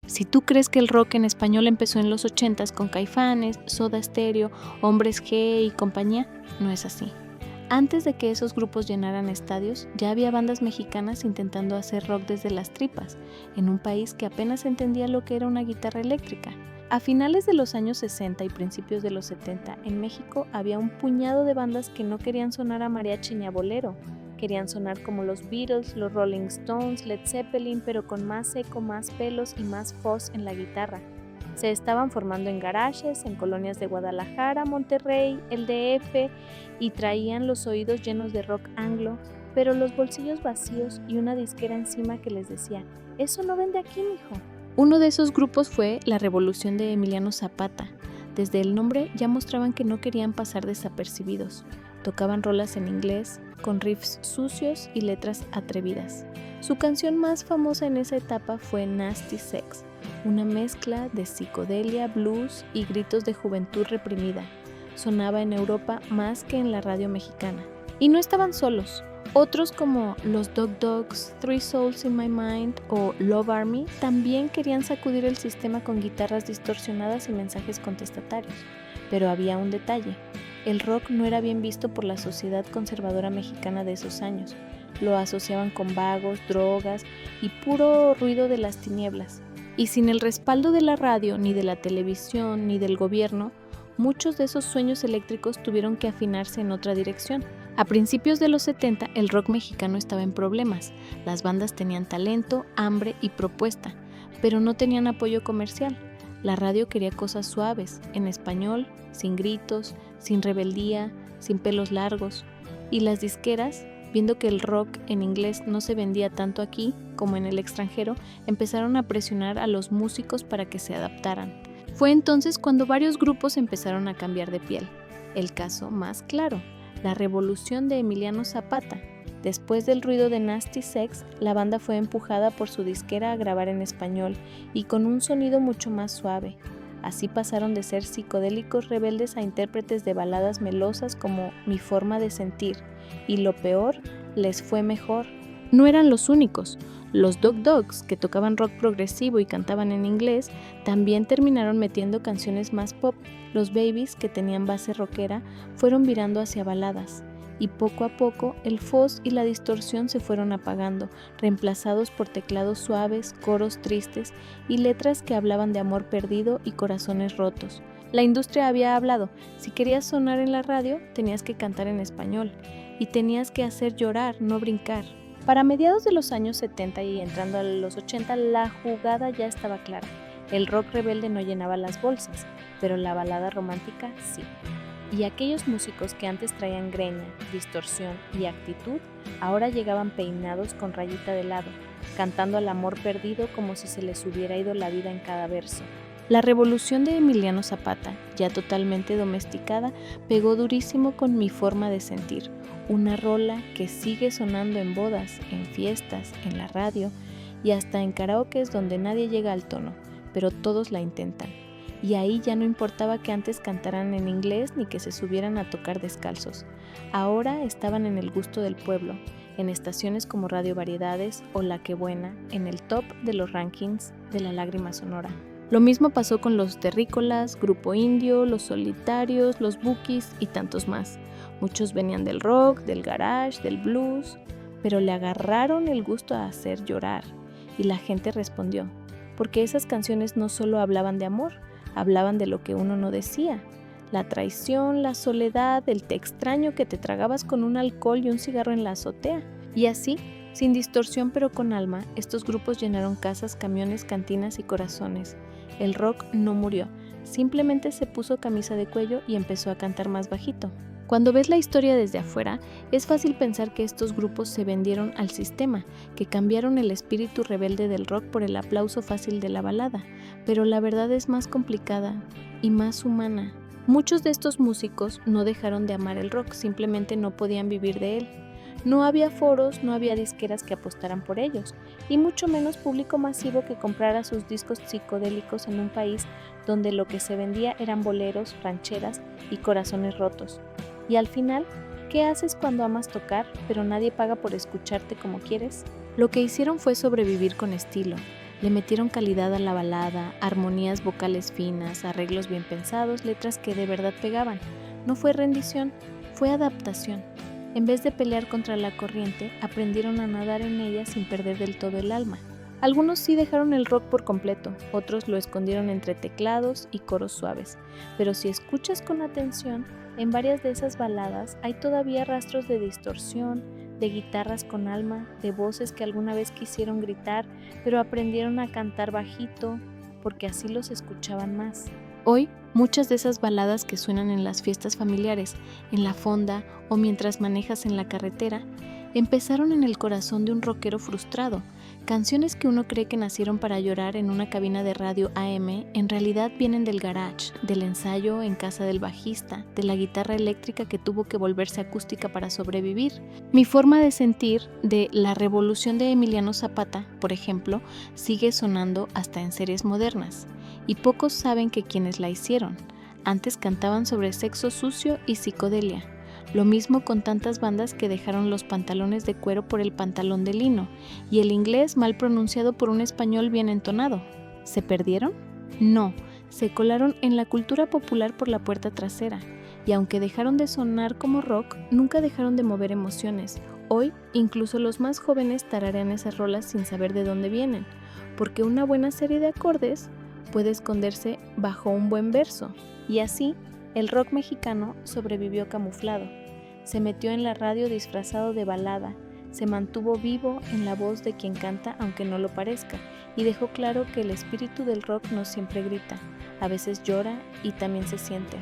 Si tú crees que el rock en español empezó en los 80s con Caifanes, Soda Stereo, Hombres G y compañía, no es así. Antes de que esos grupos llenaran estadios, ya había bandas mexicanas intentando hacer rock desde las tripas, en un país que apenas entendía lo que era una guitarra eléctrica. A finales de los años 60 y principios de los 70, en México había un puñado de bandas que no querían sonar a mariachi ni a bolero. Querían sonar como los Beatles, los Rolling Stones, Led Zeppelin, pero con más eco, más pelos y más fuzz en la guitarra. Se estaban formando en garajes, en colonias de Guadalajara, Monterrey, el DF, y traían los oídos llenos de rock anglo, pero los bolsillos vacíos y una disquera encima que les decía, «Eso no vende aquí, mijo». Uno de esos grupos fue La Revolución de Emiliano Zapata. Desde el nombre ya mostraban que no querían pasar desapercibidos. Tocaban rolas en inglés, con riffs sucios y letras atrevidas. Su canción más famosa en esa etapa fue Nasty Sex, una mezcla de psicodelia, blues y gritos de juventud reprimida. Sonaba en Europa más que en la radio mexicana. Y no estaban solos. Otros como los Dog Dogs, Three Souls in My Mind o Love Army también querían sacudir el sistema con guitarras distorsionadas y mensajes contestatarios. Pero había un detalle. El rock no era bien visto por la sociedad conservadora mexicana de esos años. Lo asociaban con vagos, drogas y puro ruido de las tinieblas. Y sin el respaldo de la radio, ni de la televisión, ni del gobierno, muchos de esos sueños eléctricos tuvieron que afinarse en otra dirección. A principios de los 70, el rock mexicano estaba en problemas. Las bandas tenían talento, hambre y propuesta, pero no tenían apoyo comercial. La radio quería cosas suaves, en español, sin gritos, sin rebeldía, sin pelos largos. Y las disqueras, viendo que el rock en inglés no se vendía tanto aquí como en el extranjero, empezaron a presionar a los músicos para que se adaptaran. Fue entonces cuando varios grupos empezaron a cambiar de piel. El caso más claro, La Revolución de Emiliano Zapata. Después del ruido de Nasty Sex, la banda fue empujada por su disquera a grabar en español y con un sonido mucho más suave. Así pasaron de ser psicodélicos rebeldes a intérpretes de baladas melosas como Mi Forma de Sentir, y lo peor, les fue mejor. No eran los únicos. Los Dog Dogs, que tocaban rock progresivo y cantaban en inglés, también terminaron metiendo canciones más pop. Los Babies, que tenían base rockera, fueron virando hacia baladas. Y poco a poco el fuzz y la distorsión se fueron apagando, reemplazados por teclados suaves, coros tristes y letras que hablaban de amor perdido y corazones rotos. La industria había hablado, si querías sonar en la radio, tenías que cantar en español y tenías que hacer llorar, no brincar. Para mediados de los años 70 y entrando a los 80, la jugada ya estaba clara. El rock rebelde no llenaba las bolsas, pero la balada romántica sí. Y aquellos músicos que antes traían greña, distorsión y actitud, ahora llegaban peinados con rayita de lado, cantando al amor perdido como si se les hubiera ido la vida en cada verso. La Revolución de Emiliano Zapata, ya totalmente domesticada, pegó durísimo con Mi Forma de Sentir, una rola que sigue sonando en bodas, en fiestas, en la radio y hasta en karaokes donde nadie llega al tono, pero todos la intentan. Y ahí ya no importaba que antes cantaran en inglés ni que se subieran a tocar descalzos. Ahora estaban en el gusto del pueblo, en estaciones como Radio Variedades o La Que Buena, en el top de los rankings de la lágrima sonora. Lo mismo pasó con los Terrícolas, Grupo Indio, Los Solitarios, Los Bukis y tantos más. Muchos venían del rock, del garage, del blues, pero le agarraron el gusto a hacer llorar. Y la gente respondió, porque esas canciones no solo hablaban de amor, hablaban de lo que uno no decía, la traición, la soledad, el te extraño que te tragabas con un alcohol y un cigarro en la azotea. Y así, sin distorsión pero con alma, estos grupos llenaron casas, camiones, cantinas y corazones. El rock no murió, simplemente se puso camisa de cuello y empezó a cantar más bajito. Cuando ves la historia desde afuera, es fácil pensar que estos grupos se vendieron al sistema, que cambiaron el espíritu rebelde del rock por el aplauso fácil de la balada, pero la verdad es más complicada y más humana. Muchos de estos músicos no dejaron de amar el rock, simplemente no podían vivir de él. No había foros, no había disqueras que apostaran por ellos, y mucho menos público masivo que comprara sus discos psicodélicos en un país donde lo que se vendía eran boleros, rancheras y corazones rotos. Y al final, ¿qué haces cuando amas tocar, pero nadie paga por escucharte como quieres? Lo que hicieron fue sobrevivir con estilo. Le metieron calidad a la balada, armonías vocales finas, arreglos bien pensados, letras que de verdad pegaban. No fue rendición, fue adaptación. En vez de pelear contra la corriente, aprendieron a nadar en ella sin perder del todo el alma. Algunos sí dejaron el rock por completo, otros lo escondieron entre teclados y coros suaves. Pero si escuchas con atención, en varias de esas baladas hay todavía rastros de distorsión, de guitarras con alma, de voces que alguna vez quisieron gritar, pero aprendieron a cantar bajito, porque así los escuchaban más. Hoy, muchas de esas baladas que suenan en las fiestas familiares, en la fonda o mientras manejas en la carretera, empezaron en el corazón de un rockero frustrado. Canciones que uno cree que nacieron para llorar en una cabina de radio AM, en realidad vienen del garage, del ensayo en casa del bajista, de la guitarra eléctrica que tuvo que volverse acústica para sobrevivir. Mi forma de sentir de La Revolución de Emiliano Zapata, por ejemplo, sigue sonando hasta en series modernas. Y pocos saben que quienes la hicieron. Antes cantaban sobre sexo sucio y psicodelia. Lo mismo con tantas bandas que dejaron los pantalones de cuero por el pantalón de lino y el inglés mal pronunciado por un español bien entonado. ¿Se perdieron? No, se colaron en la cultura popular por la puerta trasera y aunque dejaron de sonar como rock, nunca dejaron de mover emociones. Hoy, incluso los más jóvenes tararean esas rolas sin saber de dónde vienen, porque una buena serie de acordes puede esconderse bajo un buen verso y así el rock mexicano sobrevivió camuflado, se metió en la radio disfrazado de balada, se mantuvo vivo en la voz de quien canta aunque no lo parezca y dejó claro que el espíritu del rock no siempre grita, a veces llora y también se siente.